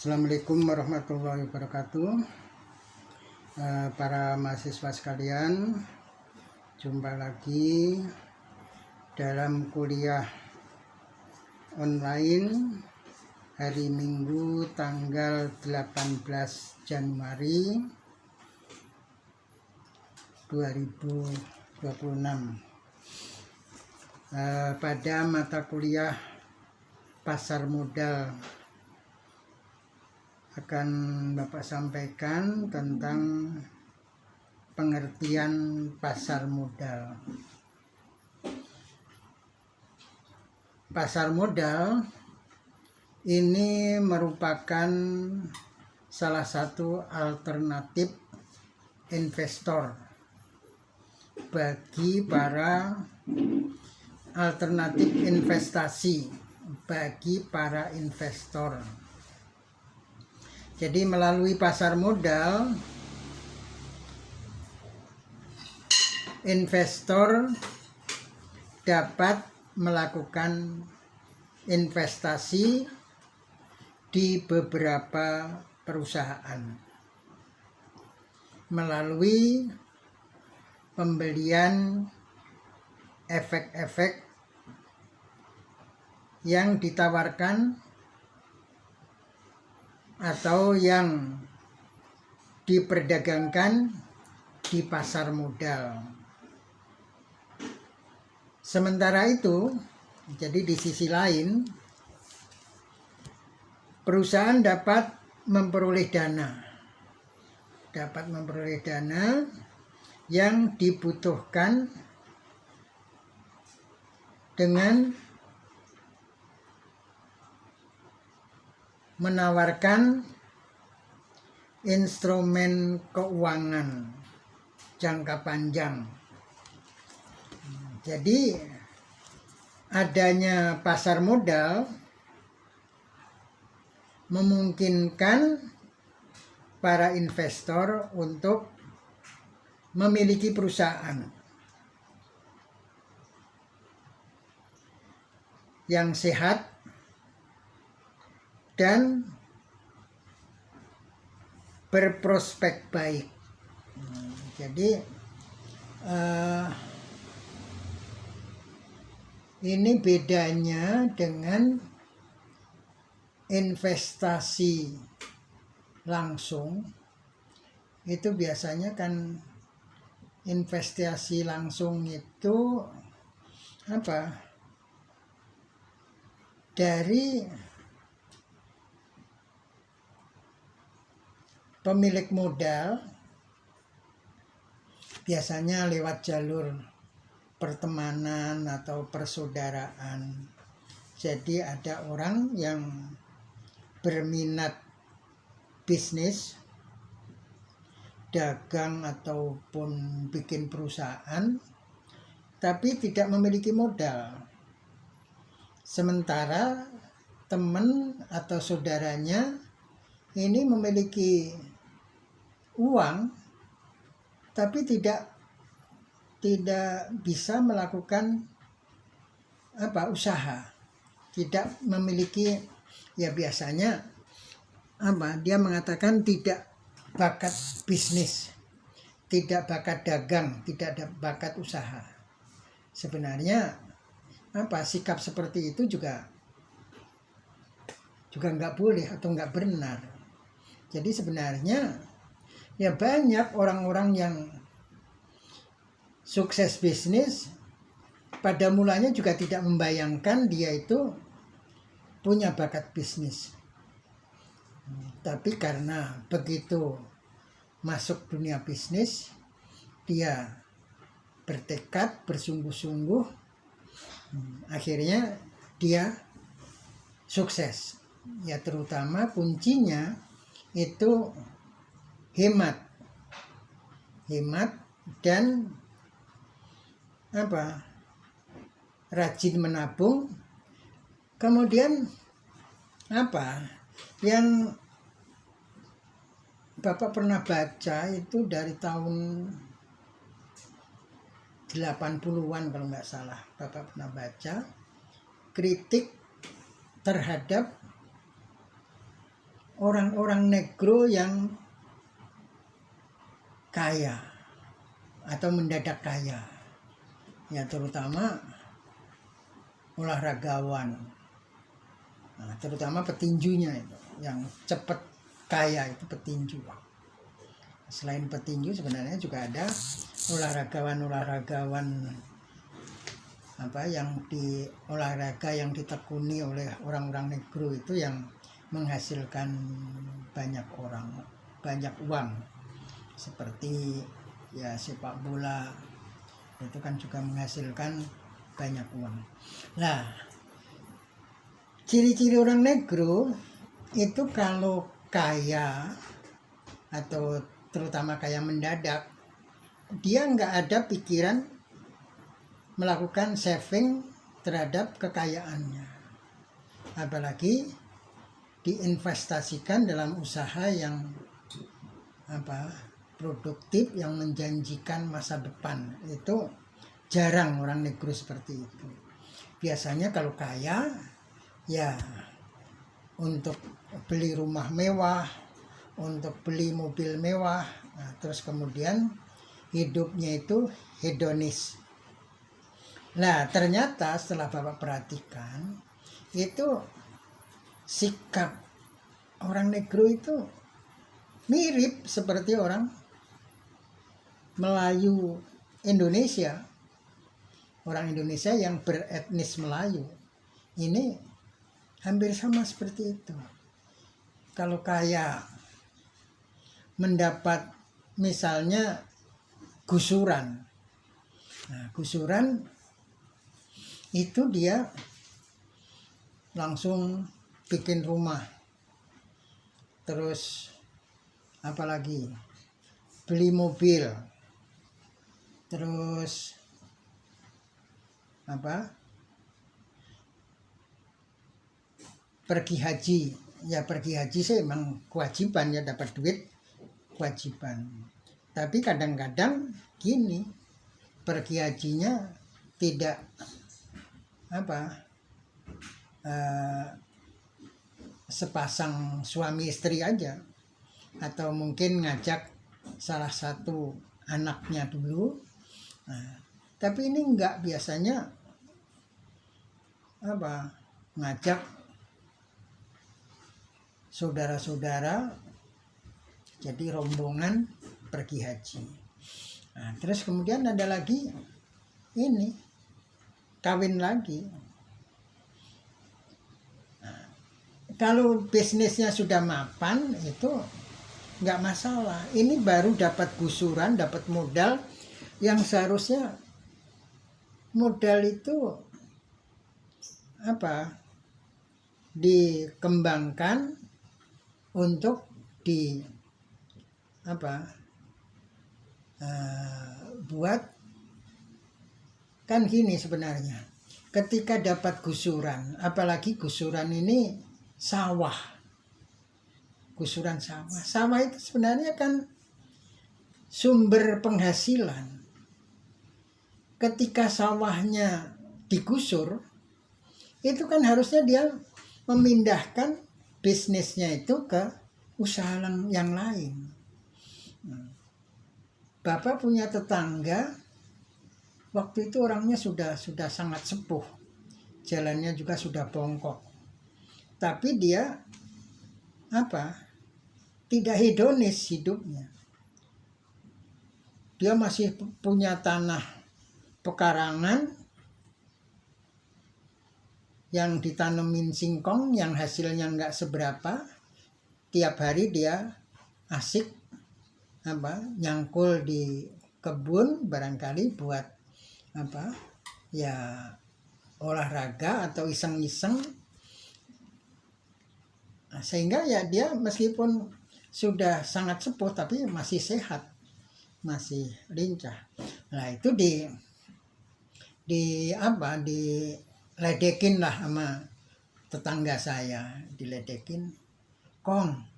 Assalamualaikum warahmatullahi wabarakatuh. Para mahasiswa sekalian, jumpa lagi dalam kuliah online hari Minggu tanggal 18 Januari 2026 pada mata kuliah pasar modal. Akan Bapak sampaikan tentang pengertian pasar modal. Pasar modal ini merupakan salah satu alternatif investor bagi para alternatif investasi bagi para investor. Jadi melalui pasar modal, investor dapat melakukan investasi di beberapa perusahaan melalui pembelian efek-efek yang ditawarkan atau yang diperdagangkan di pasar modal. Sementara itu, jadi di sisi lain, perusahaan dapat memperoleh dana yang dibutuhkan dengan menawarkan instrumen keuangan jangka panjang. Jadi adanya pasar modal memungkinkan para investor untuk memiliki perusahaan yang sehat dan berprospek baik. Jadi ini bedanya dengan investasi langsung. Itu biasanya kan investasi langsung itu dari pemilik modal, biasanya lewat jalur pertemanan atau persaudaraan. Jadi ada orang yang berminat bisnis, dagang ataupun bikin perusahaan, tapi tidak memiliki modal. Sementara teman atau saudaranya ini memiliki uang tapi tidak bisa melakukan usaha, tidak memiliki, ya biasanya dia mengatakan tidak bakat bisnis, tidak bakat dagang, tidak ada bakat usaha. Sebenarnya sikap seperti itu juga nggak boleh atau nggak benar. Jadi sebenarnya ya banyak orang-orang yang sukses bisnis pada mulanya juga tidak membayangkan dia itu punya bakat bisnis. Tapi karena begitu masuk dunia bisnis, dia bertekad, bersungguh-sungguh, akhirnya dia sukses. Ya terutama kuncinya itu hemat dan rajin menabung. Kemudian yang Bapak pernah baca itu dari tahun 80-an kalau nggak salah, Bapak pernah baca kritik terhadap orang-orang negro yang kaya atau mendadak kaya, ya terutama olahragawan, nah, terutama petinjunya itu yang cepat kaya itu petinju. Selain petinju sebenarnya juga ada olahragawan yang di olahraga yang ditekuni oleh orang-orang negro itu yang menghasilkan banyak uang, seperti ya sepak bola itu kan juga menghasilkan banyak uang. Nah, ciri-ciri orang negro itu kalau kaya atau terutama kaya mendadak, dia nggak ada pikiran melakukan saving terhadap kekayaannya, apalagi diinvestasikan dalam usaha yang produktif yang menjanjikan masa depan. Itu jarang orang negro seperti itu. Biasanya kalau kaya ya untuk beli rumah mewah, untuk beli mobil mewah, nah, terus kemudian hidupnya itu hedonis. Nah, ternyata setelah Bapak perhatikan, itu sikap orang negro itu mirip seperti orang Melayu Indonesia. Orang Indonesia yang beretnis Melayu ini hampir sama seperti itu. Kalau kaya mendapat misalnya gusuran, nah, gusuran itu dia langsung bikin rumah, terus apalagi beli mobil, terus pergi haji. Ya pergi haji sih emang kewajiban, ya dapat duit kewajiban. Tapi kadang-kadang gini, pergi hajinya tidak sepasang suami istri aja, atau mungkin ngajak salah satu anaknya dulu. Nah, tapi ini enggak, biasanya ngajak saudara-saudara, jadi rombongan pergi haji. Nah, terus kemudian ada lagi ini, kawin lagi. Nah, kalau bisnisnya sudah mapan itu nggak masalah. Ini baru dapat gusuran, dapat modal yang seharusnya modal itu dikembangkan untuk buat, kan gini sebenarnya, ketika dapat gusuran, apalagi gusuran ini gusuran sawah itu sebenarnya kan sumber penghasilan. Ketika sawahnya digusur, itu kan harusnya dia memindahkan bisnisnya itu ke usaha yang lain. Bapak punya tetangga, waktu itu orangnya sudah sangat sepuh, jalannya juga sudah bongkok, tapi dia tidak hedonis hidupnya. Dia masih punya tanah pekarangan yang ditanemin singkong, yang hasilnya nggak seberapa. Tiap hari dia asik nyangkul di kebun, barangkali buat olahraga atau iseng-iseng. Nah, sehingga ya dia meskipun sudah sangat sepuh tapi masih sehat, masih lincah. Nah, itu diledekin lah sama tetangga saya, diledekin, "Kong,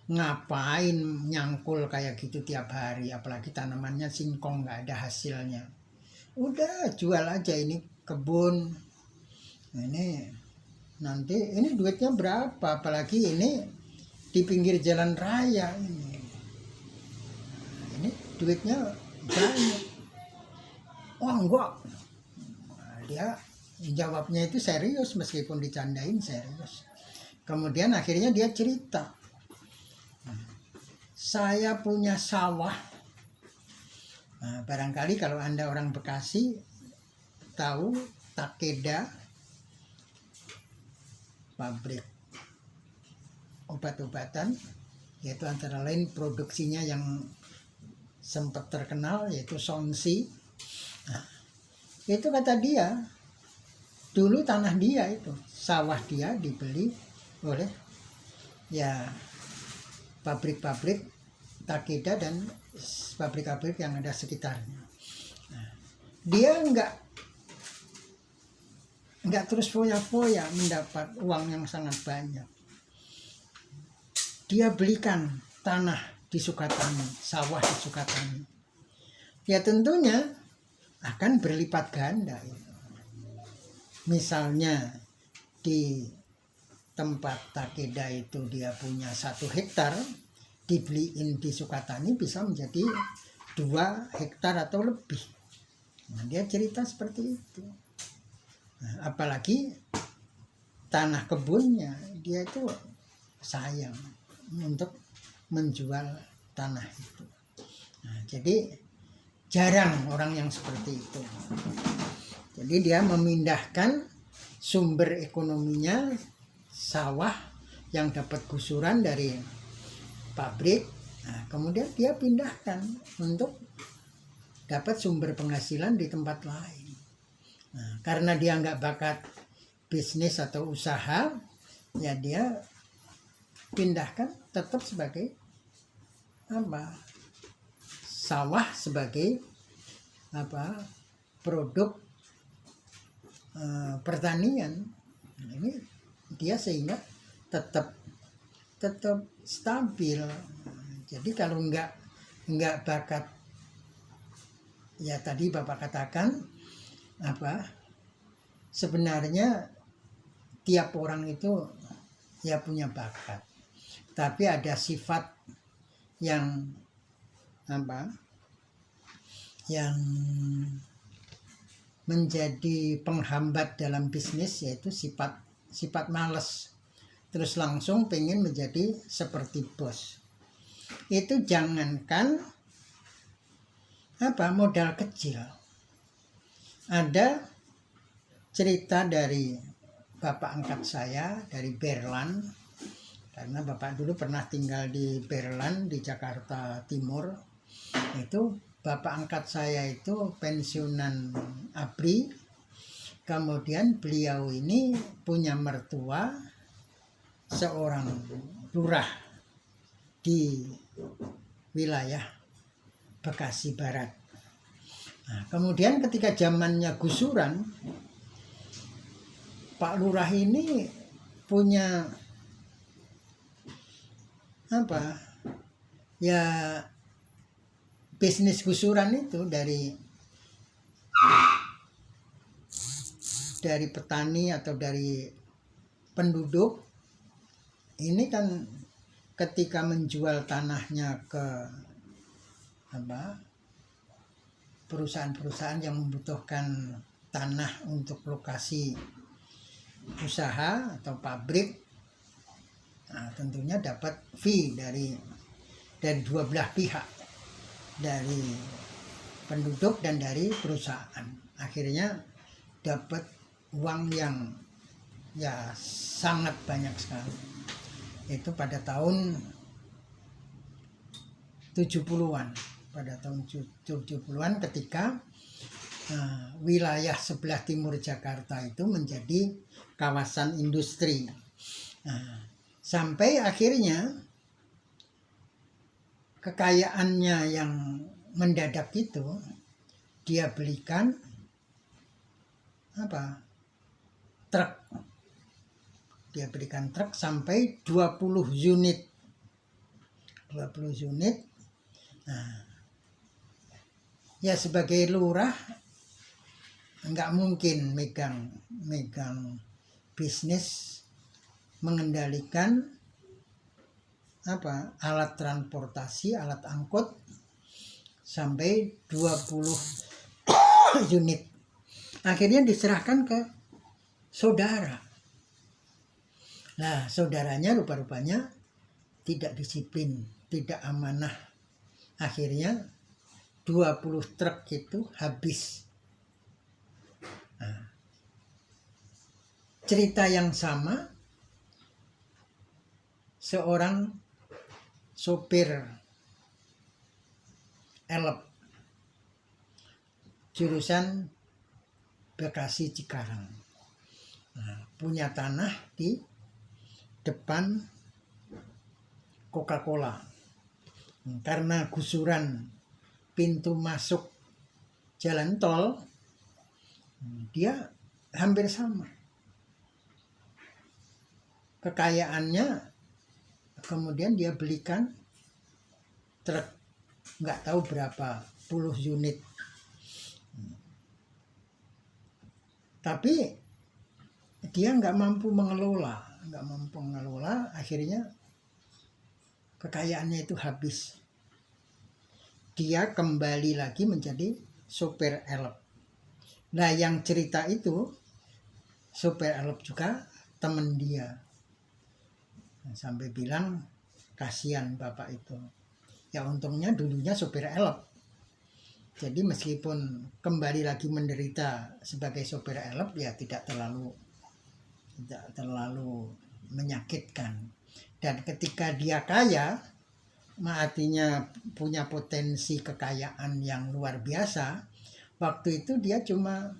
ngapain nyangkul kayak gitu tiap hari, apalagi tanamannya singkong nggak ada hasilnya. Udah jual aja ini kebun, ini nanti ini duitnya berapa, apalagi ini di pinggir jalan raya ini duitnya banyak. Oh enggak, dia jawabnya itu serius meskipun dicandain serius. Kemudian akhirnya dia cerita, saya punya sawah. Nah, barangkali kalau Anda orang Bekasi tahu Takeda, pabrik obat-obatan, yaitu antara lain produksinya yang sempat terkenal yaitu Sonsi. Nah, itu kata dia, dulu tanah dia itu, sawah dia dibeli oleh ya pabrik-pabrik Takeda dan pabrik-pabrik yang ada sekitarnya. Nah, dia nggak terus foya-foya mendapat uang yang sangat banyak. Dia belikan tanah di Sukatani, sawah di Sukatani. Ya tentunya akan berlipat ganda. Misalnya di tempat Takeda itu dia punya 1 hektar, dibeliin di Sukatani bisa menjadi 2 hektar atau lebih. Nah, dia cerita seperti itu. Nah, apalagi tanah kebunnya dia itu sayang untuk menjual tanah itu. Nah, jadi jarang orang yang seperti itu. Jadi dia memindahkan sumber ekonominya sawah yang dapat gusuran dari pabrik. Nah, kemudian dia pindahkan untuk dapat sumber penghasilan di tempat lain. Nah, karena dia nggak bakat bisnis atau usaha, ya dia pindahkan tetap sebagai sawah sebagai produk pertanian. Nah, ini dia sehingga tetap stabil. Jadi kalau nggak bakat, ya tadi Bapak katakan sebenarnya tiap orang itu ya punya bakat, tapi ada sifat yang yang menjadi penghambat dalam bisnis, yaitu sifat malas, terus langsung pengen menjadi seperti bos. Itu jangankan modal kecil. Ada cerita dari bapak angkat saya dari Berlan, karena bapak dulu pernah tinggal di Berlan di Jakarta Timur. Itu bapak angkat saya itu pensiunan ABRI. Kemudian beliau ini punya mertua seorang lurah di wilayah Bekasi Barat. Nah, kemudian ketika zamannya gusuran, Pak Lurah ini punya bisnis gusuran itu dari petani atau dari penduduk. Ini kan ketika menjual tanahnya ke perusahaan-perusahaan yang membutuhkan tanah untuk lokasi usaha atau pabrik, nah, tentunya dapat fee dari dua belah pihak, dari penduduk dan dari perusahaan. Akhirnya dapat uang yang ya sangat banyak sekali. Itu pada tahun 70-an. Pada tahun 70-an ketika wilayah sebelah timur Jakarta itu menjadi kawasan industri. Sampai akhirnya kekayaannya yang mendadak itu dia belikan truk. Dia berikan truk sampai 20 unit. 20 unit. Nah, ya sebagai lurah nggak mungkin megang bisnis, mengendalikan alat transportasi, alat angkut sampai 20 unit. Akhirnya diserahkan ke saudara. Nah, saudaranya rupa-rupanya tidak disiplin, tidak amanah. Akhirnya 20 truk itu habis. Nah, cerita yang sama, seorang sopir elep jurusan Bekasi Cikarang, punya tanah di depan Coca-Cola. Karena gusuran pintu masuk jalan tol, dia hampir sama kekayaannya. Kemudian dia belikan truk nggak tahu berapa puluh unit, tapi dia nggak mampu mengelola. Akhirnya kekayaannya itu habis. Dia kembali lagi menjadi sopir elep. Nah, yang cerita itu sopir elep juga temen dia. Sampai bilang kasihan bapak itu. Ya untungnya dulunya sopir elep. Jadi meskipun kembali lagi menderita sebagai sopir elep, ya tidak terlalu menyakitkan. Dan ketika dia kaya, artinya punya potensi kekayaan yang luar biasa, waktu itu dia cuma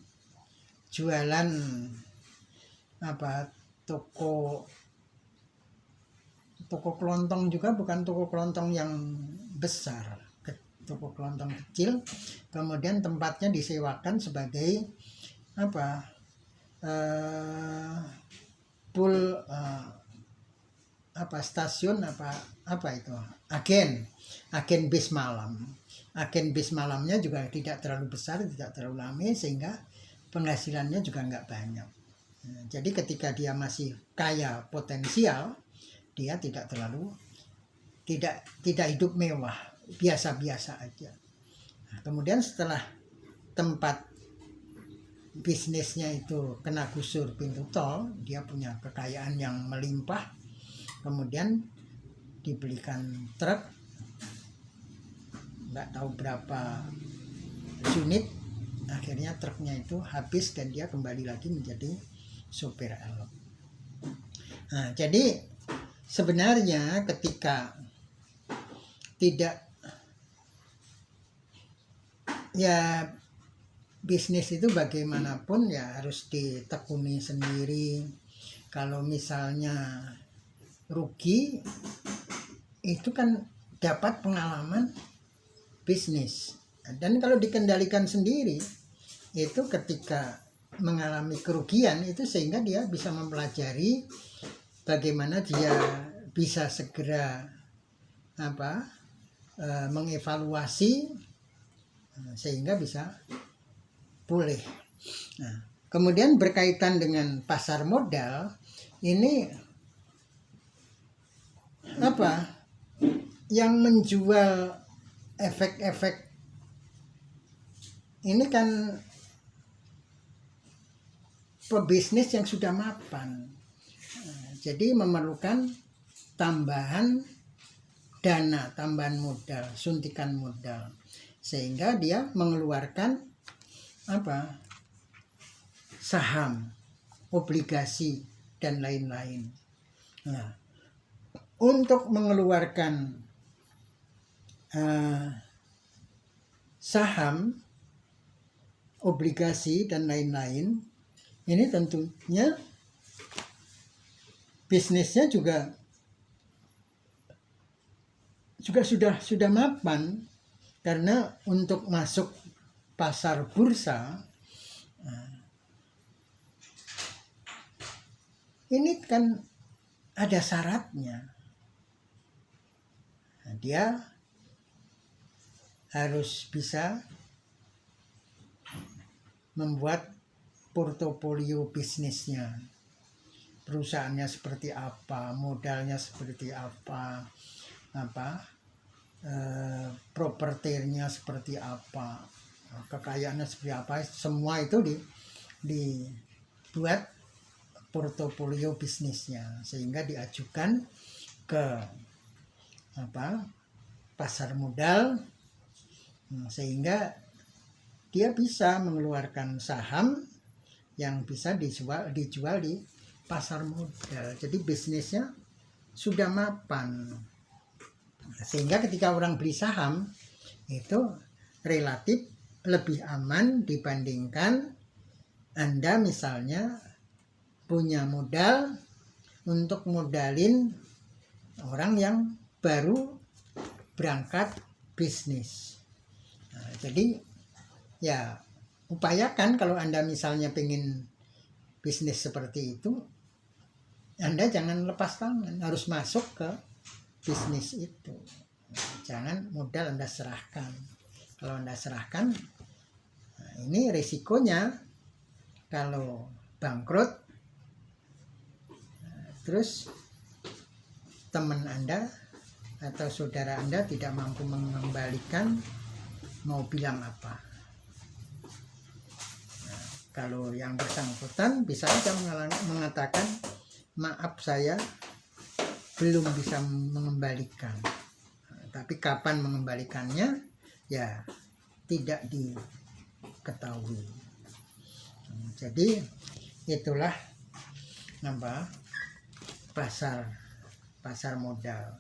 jualan toko kelontong juga, bukan toko kelontong yang besar, toko kelontong kecil. Kemudian tempatnya disewakan sebagai stasiun itu agen bis malam. Agen bis malamnya juga tidak terlalu besar, tidak terlalu ramai, sehingga penghasilannya juga nggak banyak. Jadi ketika dia masih kaya potensial, dia tidak hidup mewah, biasa-biasa aja. Nah, kemudian setelah tempat bisnisnya itu kena gusur pintu tol, dia punya kekayaan yang melimpah. Kemudian dibelikan truk, nggak tahu berapa unit. Akhirnya truknya itu habis dan dia kembali lagi menjadi sopir elep. Nah, jadi sebenarnya ketika tidak, ya bisnis itu bagaimanapun ya harus ditekuni sendiri. Kalau misalnya rugi, itu kan dapat pengalaman bisnis. Dan kalau dikendalikan sendiri, itu ketika mengalami kerugian itu, sehingga dia bisa mempelajari bagaimana dia bisa segera mengevaluasi sehingga bisa pulih. Nah, kemudian berkaitan dengan pasar modal, ini yang menjual efek-efek ini kan pebisnis yang sudah mapan. Jadi memerlukan tambahan dana, tambahan modal, suntikan modal, sehingga dia mengeluarkan saham, obligasi, dan lain-lain. Nah, untuk mengeluarkan saham, obligasi, dan lain-lain, ini tentunya bisnisnya juga sudah mapan. Karena untuk masuk pasar bursa, ini kan ada syaratnya. Dia harus bisa membuat portofolio bisnisnya. perusahaannya seperti apa, modalnya seperti apa, propertinya seperti apa, kekayaannya seperti apa, semua itu dibuat portofolio bisnisnya, sehingga diajukan ke pasar modal, sehingga dia bisa mengeluarkan saham yang bisa dijual di pasar modal. Jadi bisnisnya sudah mapan, sehingga ketika orang beli saham itu relatif lebih aman dibandingkan Anda misalnya punya modal untuk modalin orang yang baru berangkat bisnis. Nah, jadi ya upayakan kalau Anda misalnya pengen bisnis seperti itu, Anda jangan lepas tangan, harus masuk ke bisnis itu. Jangan modal Anda serahkan. Kalau Anda serahkan, nah ini resikonya kalau bangkrut, terus teman Anda atau saudara Anda tidak mampu mengembalikan, mau bilang apa? Nah, kalau yang bersangkutan bisa saja mengatakan, maaf saya belum bisa mengembalikan. Nah, tapi kapan mengembalikannya ya tidak diketahui. Jadi itulah pasar modal.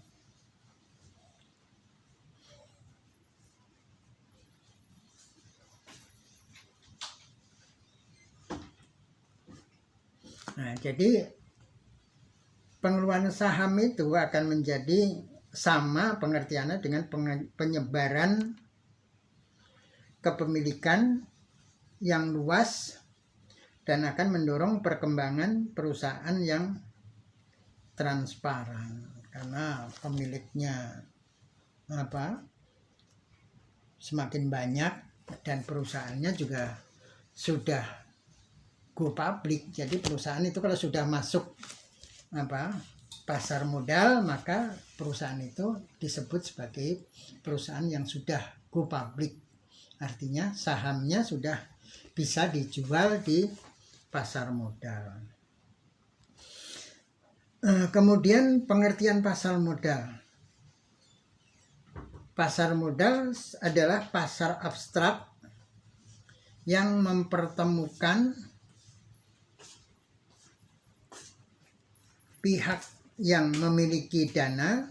Nah, jadi pengeluaran saham itu akan menjadi sama pengertiannya dengan penyebaran kepemilikan yang luas dan akan mendorong perkembangan perusahaan yang transparan, karena pemiliknya semakin banyak dan perusahaannya juga sudah go public. Jadi perusahaan itu kalau sudah masuk pasar modal, maka perusahaan itu disebut sebagai perusahaan yang sudah go public. Artinya sahamnya sudah bisa dijual di pasar modal. Kemudian pengertian pasar modal. Pasar modal adalah pasar abstrak yang mempertemukan pihak yang memiliki dana,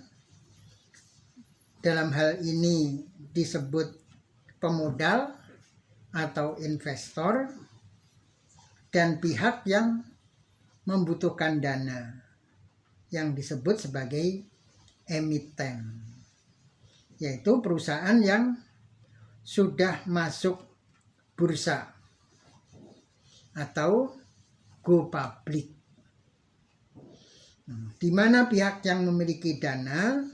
dalam hal ini disebut pemodal atau investor, dan pihak yang membutuhkan dana yang disebut sebagai emiten, yaitu perusahaan yang sudah masuk bursa atau go public, di mana pihak yang memiliki dana,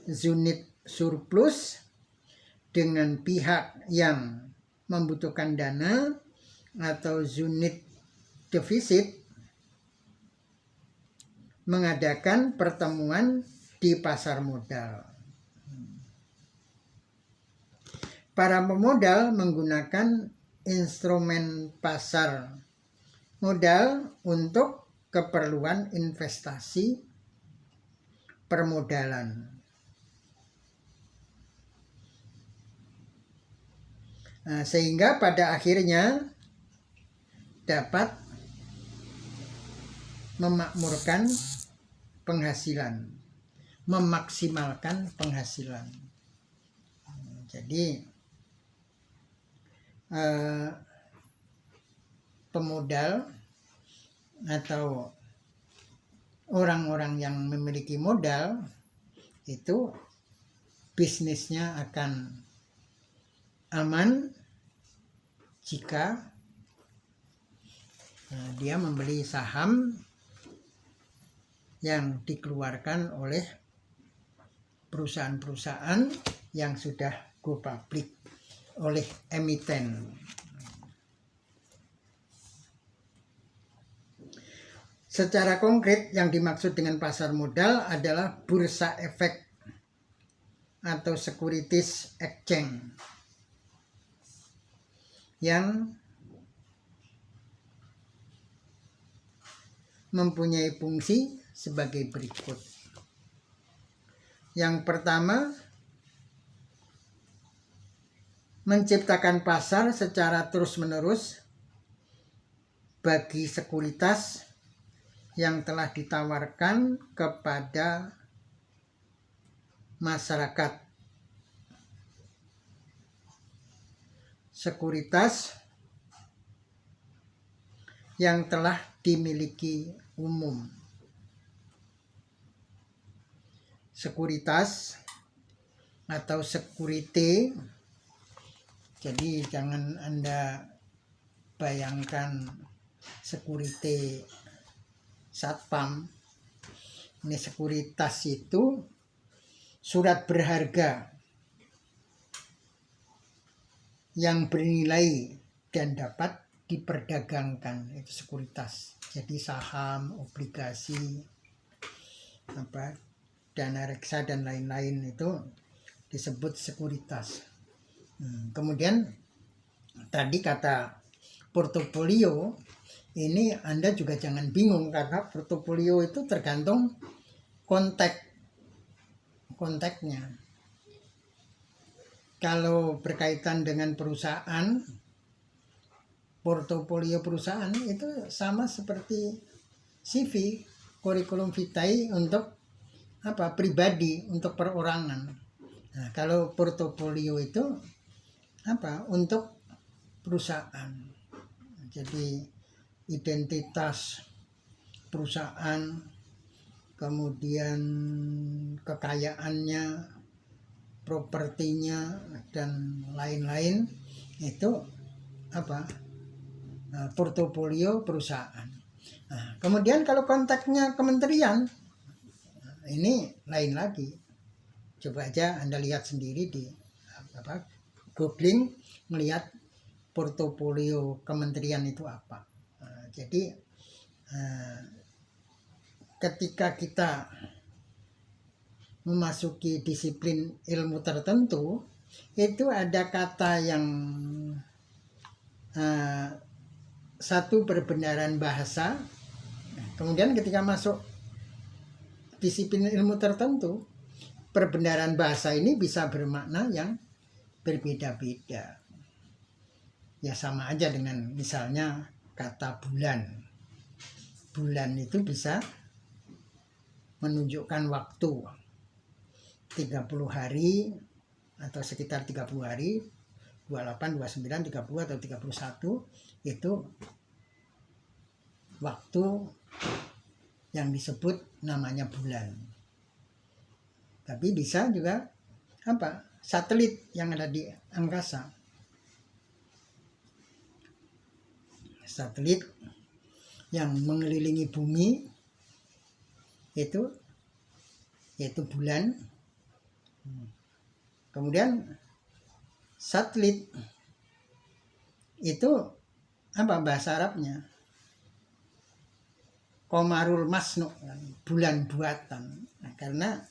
unit surplus, dengan pihak yang membutuhkan dana atau unit defisit mengadakan pertemuan di pasar modal. Para pemodal menggunakan instrumen pasar modal untuk keperluan investasi permodalan. Nah, sehingga pada akhirnya dapat memakmurkan penghasilan, memaksimalkan penghasilan. Jadi pemodal atau orang-orang yang memiliki modal itu bisnisnya akan aman jika dia membeli saham yang dikeluarkan oleh perusahaan-perusahaan yang sudah go public oleh emiten. Secara konkret yang dimaksud dengan pasar modal adalah bursa efek atau securities exchange yang mempunyai fungsi sebagai berikut. Yang pertama, menciptakan pasar secara terus-menerus bagi sekuritas yang telah ditawarkan kepada masyarakat. Sekuritas yang telah dimiliki umum. Sekuritas atau security, jadi jangan Anda bayangkan security satpam. Ini sekuritas itu surat berharga yang bernilai dan dapat diperdagangkan, itu sekuritas. Jadi saham, obligasi, dana reksa dan lain-lain itu disebut sekuritas. Kemudian tadi kata portofolio, ini Anda juga jangan bingung karena portofolio itu tergantung konteknya. Kalau berkaitan dengan perusahaan, portofolio perusahaan itu sama seperti CV, kurikulum vitae untuk pribadi, untuk perorangan. Nah, kalau portofolio itu untuk perusahaan. Jadi identitas perusahaan, kemudian kekayaannya, propertinya dan lain-lain, itu portofolio perusahaan. Nah, kemudian kalau konteksnya kementerian, ini lain lagi. Coba aja Anda lihat sendiri di googling, melihat portofolio kementerian itu apa. Jadi ketika kita memasuki disiplin ilmu tertentu, itu ada kata yang satu perbenaran bahasa. Kemudian ketika masuk disiplin ilmu tertentu, perbenaran bahasa ini bisa bermakna yang berbeda-beda. Ya sama aja dengan misalnya kata bulan. Bulan itu bisa menunjukkan waktu 30 hari atau sekitar 30 hari, 28, 29, 30 atau 31, itu waktu yang disebut namanya bulan. Tapi bisa juga satelit yang ada di angkasa. Satelit yang mengelilingi bumi itu yaitu bulan. Kemudian satelit itu bahasa Arabnya? Komarul Masnu, bulan buatan. Nah, karena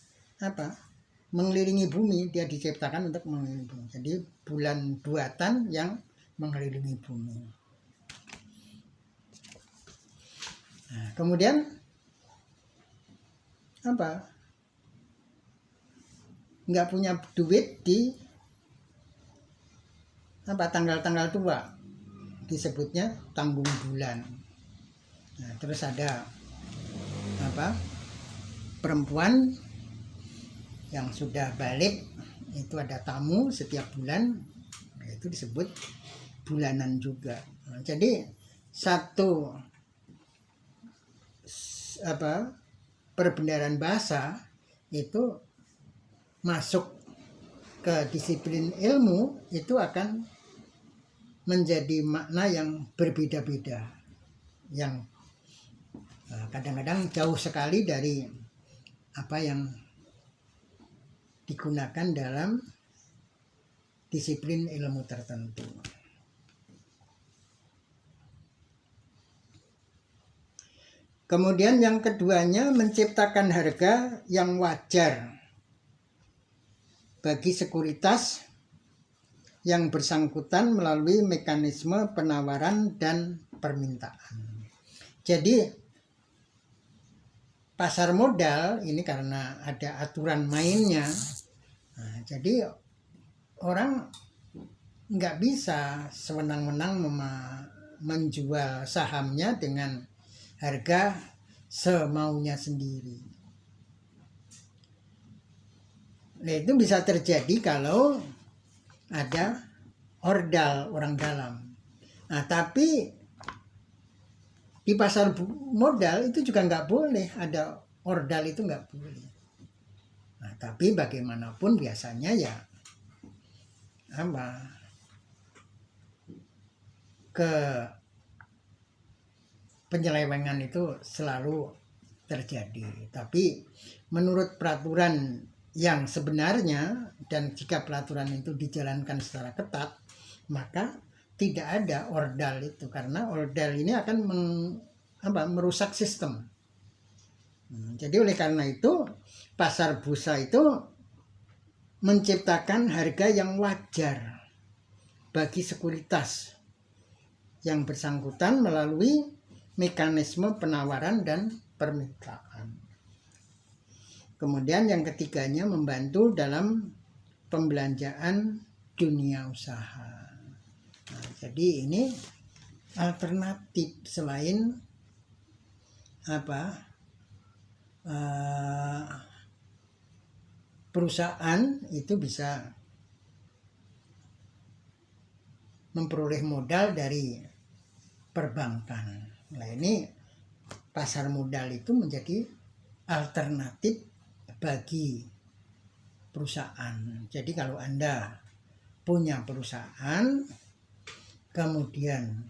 mengelilingi bumi, dia diciptakan untuk mengelilingi bumi. Jadi bulan buatan yang mengelilingi bumi. Nah, kemudian nggak punya duit di tanggal-tanggal tua, disebutnya tanggung bulan. Nah, terus ada perempuan yang sudah balik, itu ada tamu setiap bulan, itu disebut bulanan juga. Nah, jadi satu perbenaran bahasa itu masuk ke disiplin ilmu, itu akan menjadi makna yang berbeda-beda, yang kadang-kadang jauh sekali dari apa yang digunakan dalam disiplin ilmu tertentu. Kemudian yang keduanya menciptakan harga yang wajar bagi sekuritas yang bersangkutan melalui mekanisme penawaran dan permintaan. Jadi pasar modal ini karena ada aturan mainnya, jadi orang nggak bisa sewenang-wenang menjual sahamnya dengan harga semaunya sendiri. Nah, itu bisa terjadi kalau ada ordal orang dalam. Nah, tapi di pasar modal itu juga nggak boleh ada ordal, itu nggak boleh. Nah, tapi bagaimanapun biasanya ya ke penyelewengan itu selalu terjadi. Tapi menurut peraturan yang sebenarnya, dan jika peraturan itu dijalankan secara ketat, maka tidak ada ordal itu, karena ordal ini akan merusak sistem. Jadi oleh karena itu pasar bursa itu menciptakan harga yang wajar bagi sekuritas yang bersangkutan melalui mekanisme penawaran dan permintaan. Kemudian yang ketiganya membantu dalam pembelanjaan dunia usaha. Nah, jadi ini alternatif selain perusahaan itu bisa memperoleh modal dari perbankan. Nah, ini pasar modal itu menjadi alternatif bagi perusahaan. Jadi kalau Anda punya perusahaan, kemudian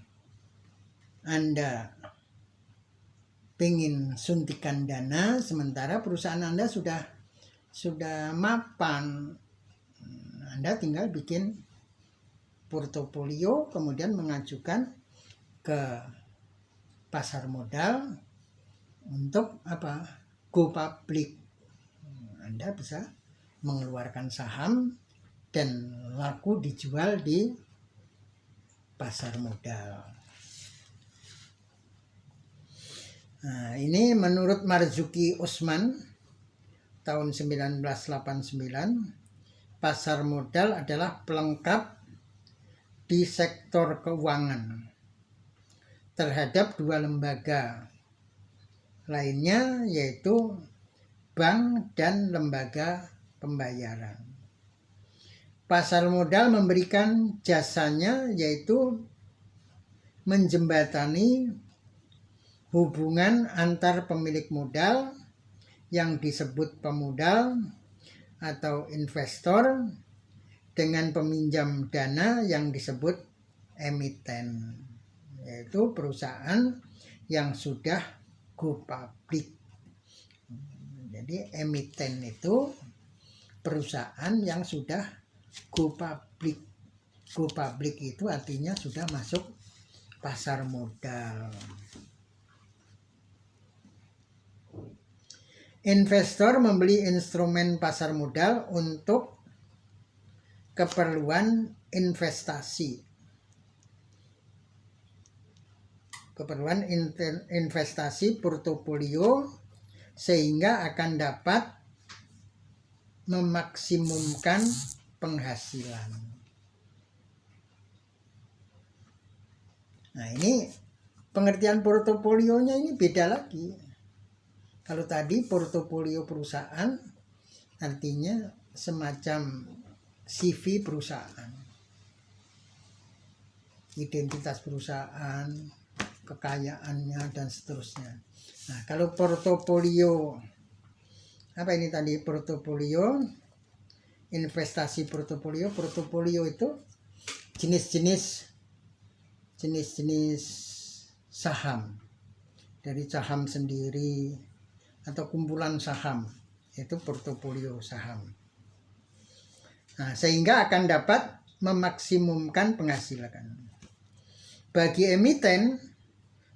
Anda pengen suntikan dana, sementara perusahaan Anda sudah mapan, Anda tinggal bikin portofolio, kemudian mengajukan ke pasar modal untuk go public. Anda bisa mengeluarkan saham dan laku dijual di pasar modal. Nah, ini menurut Marzuki Usman tahun 1989, pasar modal adalah pelengkap di sektor keuangan terhadap dua lembaga lainnya, yaitu bank dan lembaga pembayaran. Pasar modal memberikan jasanya yaitu menjembatani hubungan antar pemilik modal yang disebut pemodal atau investor dengan peminjam dana yang disebut emiten, yaitu perusahaan yang sudah go public. Jadi emiten itu perusahaan yang sudah go public. Go public itu artinya sudah masuk pasar modal. Investor membeli instrumen pasar modal untuk keperluan investasi. Keperluan investasi portofolio, sehingga akan dapat memaksimumkan penghasilan. Nah, ini pengertian portofolionya ini beda lagi. Kalau tadi portofolio perusahaan artinya semacam CV perusahaan, identitas perusahaan, kekayaannya, dan seterusnya. Nah, kalau portofolio, apa ini tadi portofolio, investasi portofolio itu jenis-jenis saham, dari saham sendiri atau kumpulan saham, itu portofolio saham. Nah, sehingga akan dapat memaksimumkan penghasilan. Bagi emiten,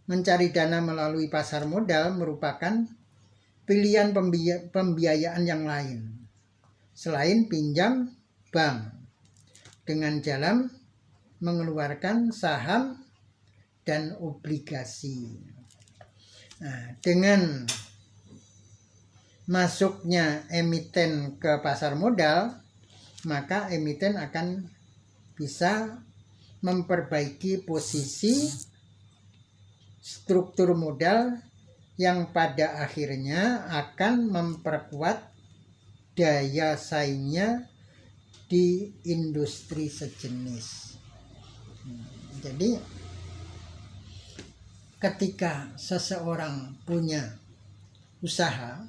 mencari dana melalui pasar modal merupakan pilihan pembiayaan yang lain selain pinjam bank dengan jalan mengeluarkan saham dan obligasi. Nah, dengan masuknya emiten ke pasar modal, maka emiten akan bisa memperbaiki posisi struktur modal yang pada akhirnya akan memperkuat daya saingnya di industri sejenis. Jadi ketika seseorang punya usaha,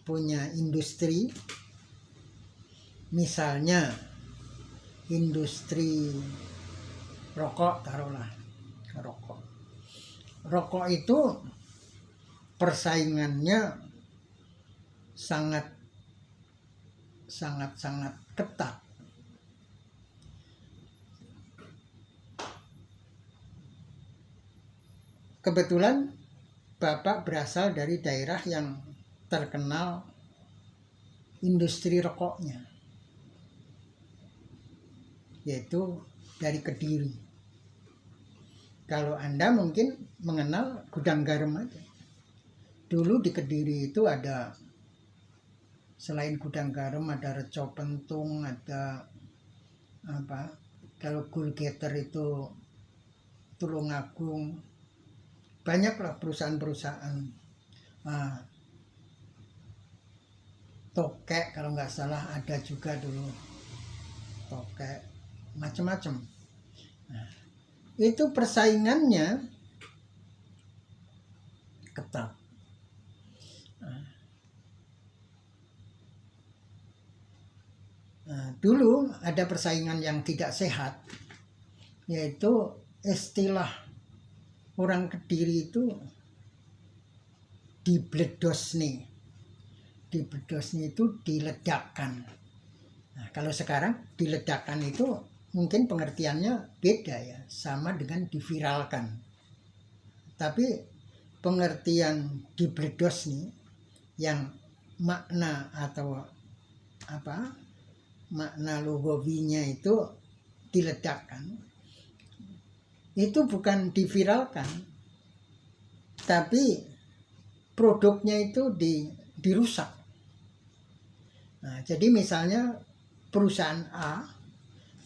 punya industri, misalnya industri rokok, taruhlah rokok. Rokok itu persaingannya sangat ketat. Kebetulan Bapak berasal dari daerah yang terkenal industri rokoknya, yaitu dari Kediri. Kalau Anda mungkin mengenal Gudang Garam aja. Dulu di Kediri itu ada, selain Gudang Garam ada Reco Pentung, ada apa, kalau Gulgeter itu Tulungagung, banyaklah perusahaan-perusahaan. Tokek kalau nggak salah ada juga dulu, Tokek, macam-macam. Nah, itu persaingannya ketat. Nah, dulu ada persaingan yang tidak sehat, yaitu istilah orang Kediri itu dibledosni. Dibledosni itu diledakkan. Nah, kalau sekarang diledakkan itu mungkin pengertiannya beda ya, sama dengan diviralkan. Tapi pengertian dibledosni yang makna atau apa, makna lugawinya itu diledakkan, itu bukan diviralkan, tapi produknya itu dirusak. Nah, jadi misalnya perusahaan A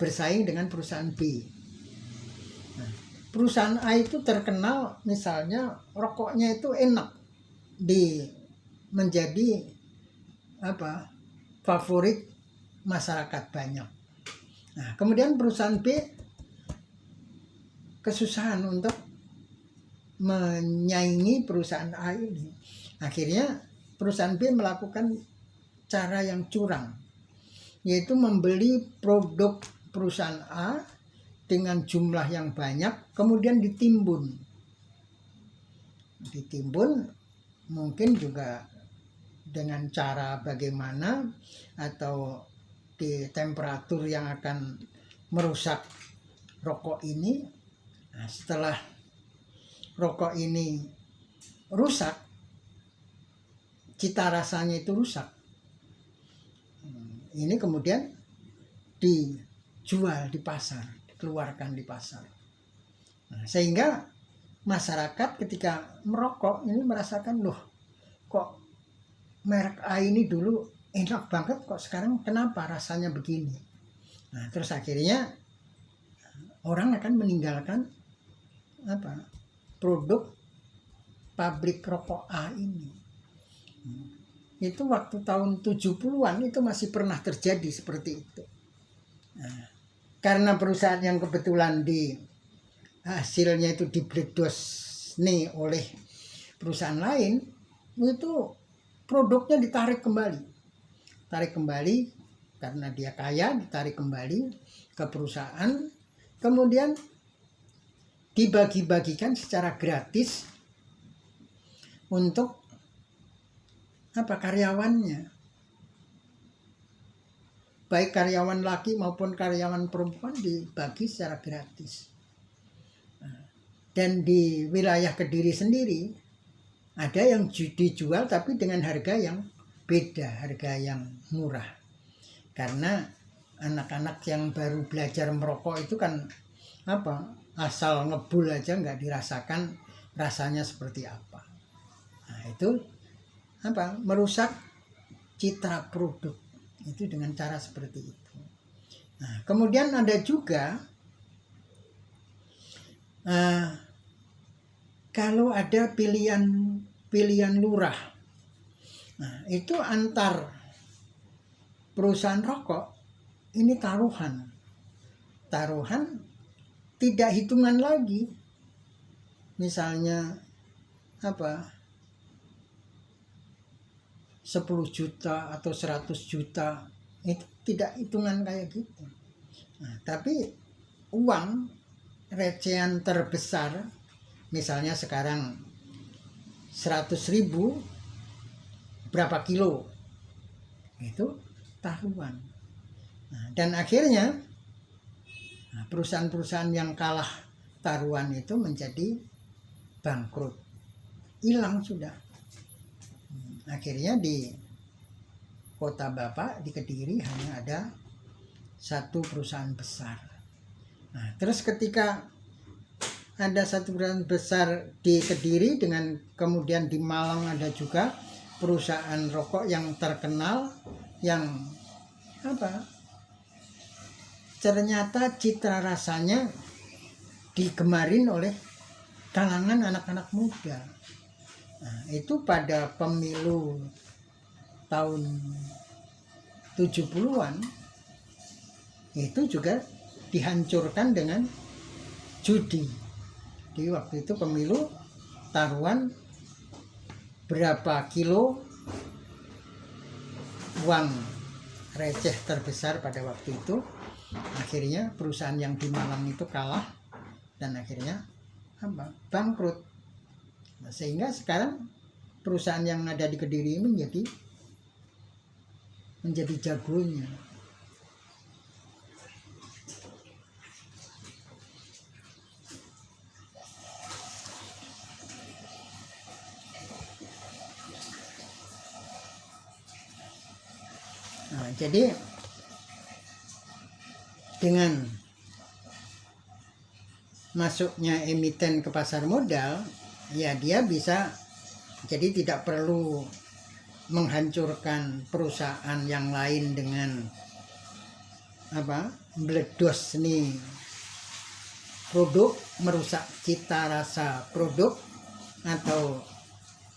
bersaing dengan perusahaan B. Nah, perusahaan A itu terkenal misalnya rokoknya itu enak, menjadi apa, favorit masyarakat banyak. Nah, kemudian perusahaan B kesusahan untuk menyaingi perusahaan A ini. Akhirnya perusahaan B melakukan cara yang curang, yaitu membeli produk perusahaan A dengan jumlah yang banyak, kemudian ditimbun. Mungkin juga dengan cara bagaimana, atau di temperatur yang akan merusak rokok ini. Nah, setelah rokok ini rusak, cita rasanya itu rusak, ini kemudian dijual di pasar, dikeluarkan di pasar. Nah, sehingga masyarakat ketika merokok ini merasakan, loh kok merek A ini dulu enak banget, kok sekarang kenapa rasanya begini. Nah, terus akhirnya orang akan meninggalkan produk pabrik rokok A ini. Itu waktu tahun 70-an itu masih pernah terjadi seperti itu. Nah, karena perusahaan yang kebetulan hasilnya itu dibledos nih oleh perusahaan lain, itu produknya ditarik kembali karena dia kaya, ditarik kembali ke perusahaan, kemudian dibagi-bagikan secara gratis untuk karyawannya, baik karyawan laki maupun karyawan perempuan, dibagi secara gratis. Dan di wilayah Kediri sendiri ada yang dijual tapi dengan harga yang beda, harga yang murah. Karena anak-anak yang baru belajar merokok itu kan asal ngebul aja nggak dirasakan rasanya seperti apa. Nah, itu merusak citra produk itu dengan cara seperti itu. Nah, kemudian ada juga kalau ada pilihan lurah, nah itu antar perusahaan rokok ini taruhan tidak hitungan lagi. Misalnya 10 juta atau 100 juta, itu tidak hitungan kayak gitu. Nah, tapi uang recehan terbesar misalnya sekarang 100.000 berapa kilo, itu taruhan. Nah, dan akhirnya perusahaan-perusahaan yang kalah taruhan itu menjadi bangkrut, hilang sudah. Akhirnya di kota Bapak di Kediri hanya ada satu perusahaan besar. Nah, terus ketika ada satu perusahaan besar di Kediri, dengan kemudian di Malang ada juga perusahaan rokok yang terkenal yang ternyata citra rasanya digemarin oleh kalangan anak-anak muda. Nah, itu pada pemilu tahun 70-an itu juga dihancurkan dengan judi. Di waktu itu pemilu taruhan berapa kilo uang receh terbesar pada waktu itu. Akhirnya perusahaan yang di Malang itu kalah dan akhirnya bangkrut. Nah, sehingga sekarang perusahaan yang ada di Kediri ini menjadi jagonya. Nah, jadi dengan masuknya emiten ke pasar modal, ya dia bisa, jadi tidak perlu menghancurkan perusahaan yang lain dengan meledos nih produk, merusak cita rasa produk atau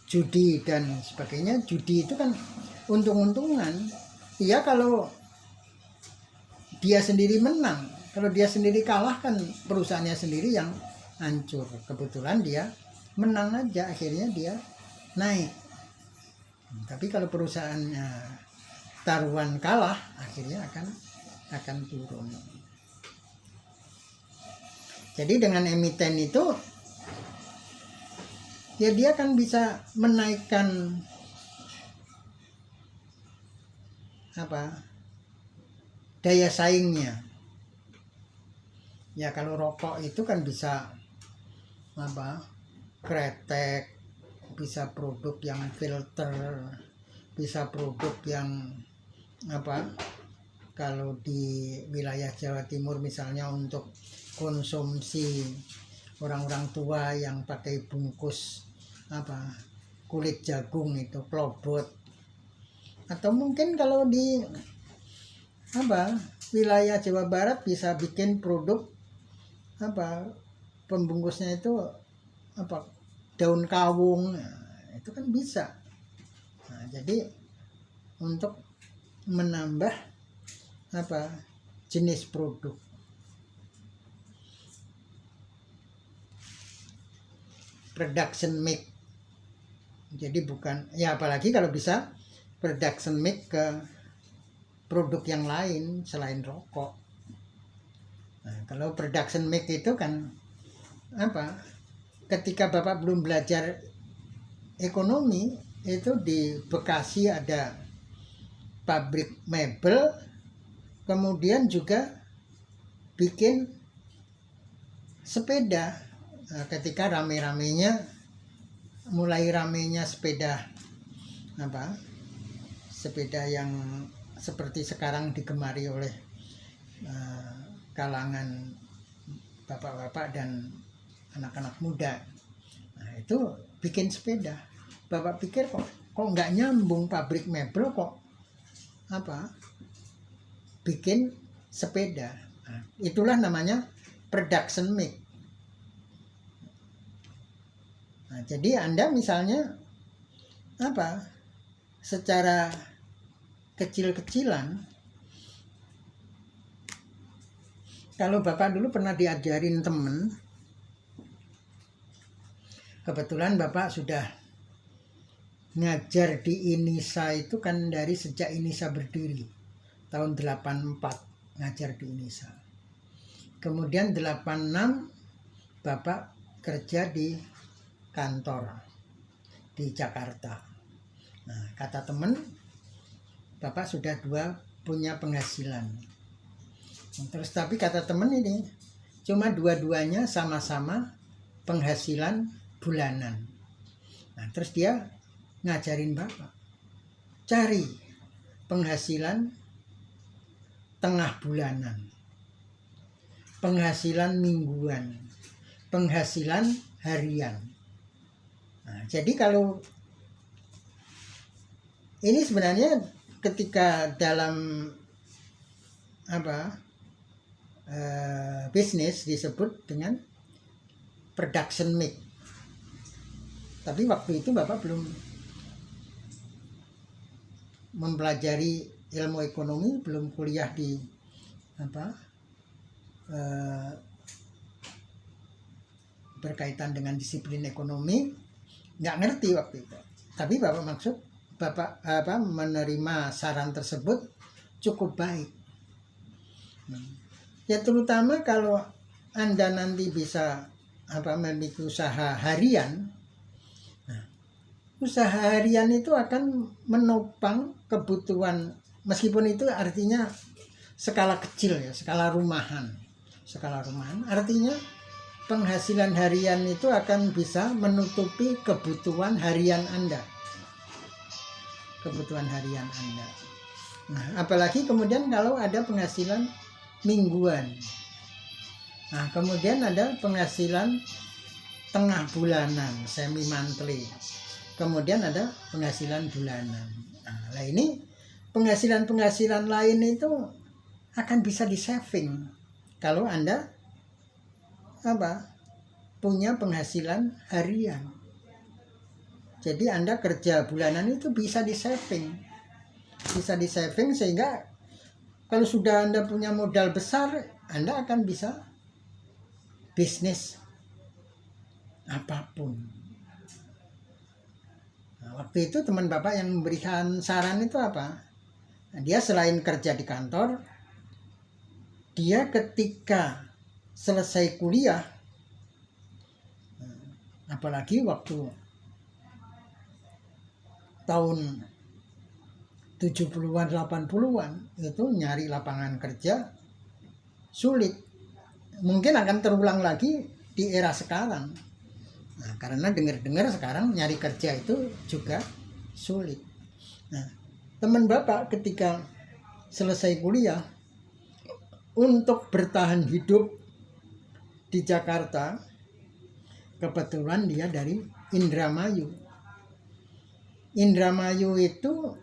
judi dan sebagainya. Judi itu kan untung-untungan. Iya kalau dia sendiri menang, kalau dia sendiri kalah kan perusahaannya sendiri yang hancur. Kebetulan dia menang aja, akhirnya dia naik. Tapi kalau perusahaannya taruhan kalah, akhirnya akan turun. Jadi dengan emiten itu ya dia kan bisa menaikkan daya saingnya. Ya kalau rokok itu kan bisa kretek, bisa produk yang filter, bisa produk yang kalau di wilayah Jawa Timur misalnya untuk konsumsi orang-orang tua yang pakai bungkus kulit jagung itu klobot. Atau mungkin kalau di wilayah Jawa Barat bisa bikin produk pembungkusnya itu daun kawung. Nah, itu kan bisa. Nah, jadi untuk menambah jenis produk. Production mix. Jadi bukan, ya apalagi kalau bisa production mix ke produk yang lain selain rokok. Nah, kalau production mix itu kan ketika Bapak belum belajar ekonomi, itu di Bekasi ada pabrik mebel, kemudian juga bikin sepeda ketika mulai ramenya sepeda sepeda yang seperti sekarang digemari oleh kalangan bapak-bapak dan anak-anak muda. Nah, itu bikin sepeda. Bapak pikir kok nggak nyambung, pabrik mebel kok bikin sepeda. Nah, itulah namanya production make. Nah, jadi Anda misalnya secara kecil-kecilan, kalau Bapak dulu pernah diajarin temen, kebetulan Bapak sudah ngajar di INISA itu kan dari sejak INISA berdiri, tahun 84 ngajar di INISA. Kemudian 86 Bapak kerja di kantor di Jakarta. Nah, kata temen, Bapak sudah punya penghasilan. Terus tapi kata temen ini, cuma dua-duanya sama-sama penghasilan bulanan. Nah, terus dia ngajarin Bapak, cari penghasilan tengah bulanan, penghasilan mingguan, penghasilan harian. Nah, jadi kalau ini sebenarnya ketika dalam bisnis disebut dengan production make. Tapi waktu itu Bapak belum mempelajari ilmu ekonomi, belum kuliah di berkaitan dengan disiplin ekonomi, nggak ngerti waktu itu. Tapi Bapak menerima saran tersebut cukup baik. Ya terutama kalau Anda nanti bisa memiliki usaha harian. Nah, usaha harian itu akan menopang kebutuhan, meskipun itu artinya skala kecil ya, skala rumahan. Artinya penghasilan harian itu akan bisa menutupi kebutuhan harian Anda. Nah, apalagi kemudian kalau ada penghasilan mingguan. Nah, kemudian ada penghasilan tengah bulanan, semi monthly. Kemudian ada penghasilan bulanan. Nah, ini penghasilan lain itu akan bisa di-saving kalau Anda punya penghasilan harian. Jadi Anda kerja bulanan itu bisa di-saving sehingga kalau sudah Anda punya modal besar, Anda akan bisa bisnis apapun. Nah, waktu itu teman Bapak yang memberikan saran itu apa? Nah, dia selain kerja di kantor, dia ketika selesai kuliah, apalagi waktu tahun 70-an, 80-an, itu nyari lapangan kerja sulit. Mungkin akan terulang lagi di era sekarang. Nah, karena dengar-dengar sekarang nyari kerja itu juga sulit. Nah, teman Bapak ketika selesai kuliah, untuk bertahan hidup di Jakarta, kebetulan dia dari Indramayu. Indramayu itu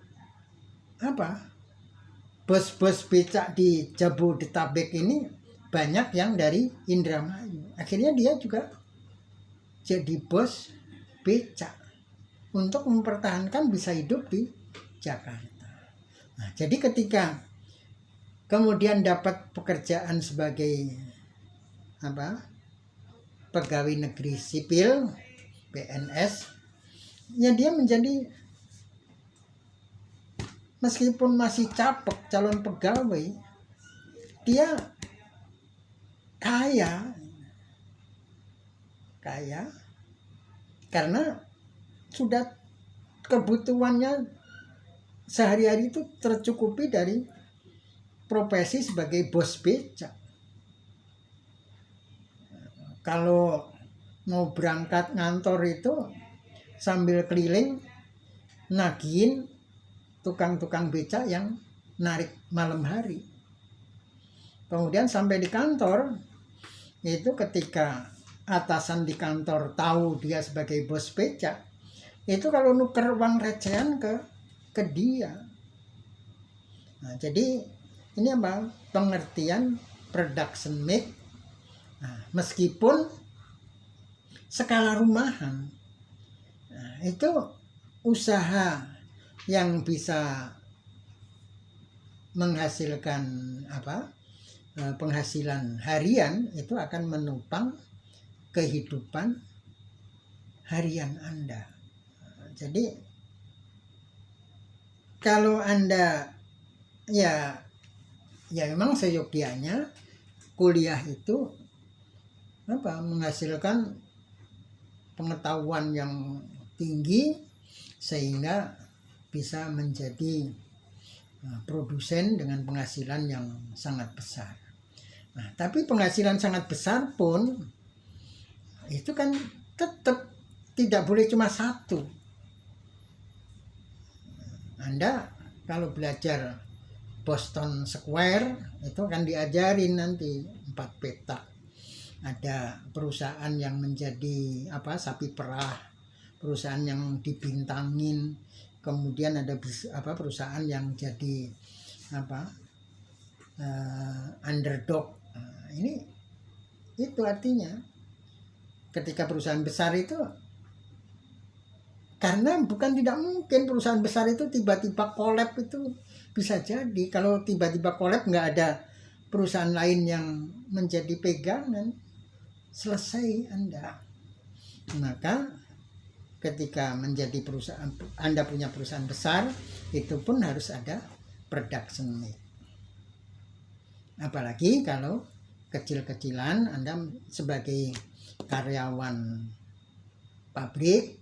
bos-bos becak di Jabodetabek ini banyak yang dari Indramayu. Akhirnya dia juga jadi bos becak untuk mempertahankan bisa hidup di Jakarta. Nah, jadi ketika kemudian dapat pekerjaan sebagai pegawai negeri sipil, PNS, ya dia menjadi, meskipun masih capek calon pegawai, dia kaya karena sudah kebutuhannya sehari-hari itu tercukupi dari profesi sebagai bos becak. Kalau mau berangkat ngantor itu sambil keliling nagihin tukang-tukang beca yang narik malam hari. Kemudian sampai di kantor, itu ketika atasan di kantor tahu dia sebagai bos beca, itu kalau nuker uang recehan ke dia. Nah, jadi ini apa? Pengertian production make. Nah, meskipun skala rumahan, nah, itu usaha yang bisa menghasilkan penghasilan harian itu akan menopang kehidupan harian Anda. Jadi kalau Anda ya memang seyogianya kuliah itu menghasilkan pengetahuan yang tinggi sehingga bisa menjadi produsen dengan penghasilan yang sangat besar. Nah, tapi penghasilan sangat besar pun itu kan tetap tidak boleh cuma satu. Anda kalau belajar Boston Square itu akan diajarin nanti 4 petak. Ada perusahaan yang menjadi sapi perah, perusahaan yang dibintangin, kemudian ada perusahaan yang jadi underdog. Ini itu artinya ketika perusahaan besar itu, karena bukan tidak mungkin perusahaan besar itu tiba-tiba collab, itu bisa jadi. Kalau tiba-tiba collab nggak ada perusahaan lain yang menjadi pegangan, selesai Anda. Maka ketika menjadi perusahaan, Anda punya perusahaan besar, itu pun harus ada production make. Apalagi kalau kecil-kecilan, Anda sebagai karyawan pabrik,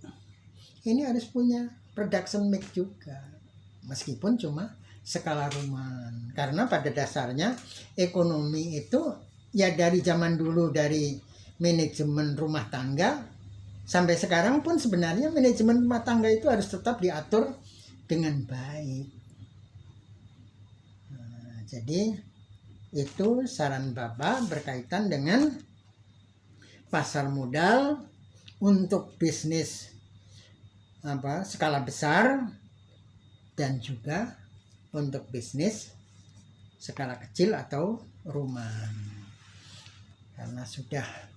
ini harus punya production make juga, meskipun cuma skala rumahan. Karena pada dasarnya ekonomi itu ya dari zaman dulu, dari manajemen rumah tangga sampai sekarang pun sebenarnya manajemen rumah tangga itu harus tetap diatur dengan baik. Nah, jadi itu saran Bapak berkaitan dengan pasar modal untuk bisnis skala besar dan juga untuk bisnis skala kecil atau rumahan. Karena sudah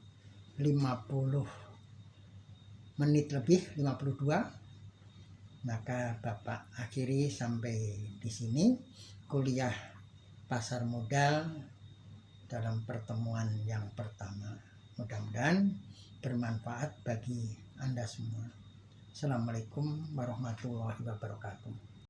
50 menit lebih, 52, maka Bapak akhiri sampai di sini kuliah pasar modal dalam pertemuan yang pertama. Mudah-mudahan bermanfaat bagi Anda semua. Assalamualaikum warahmatullahi wabarakatuh.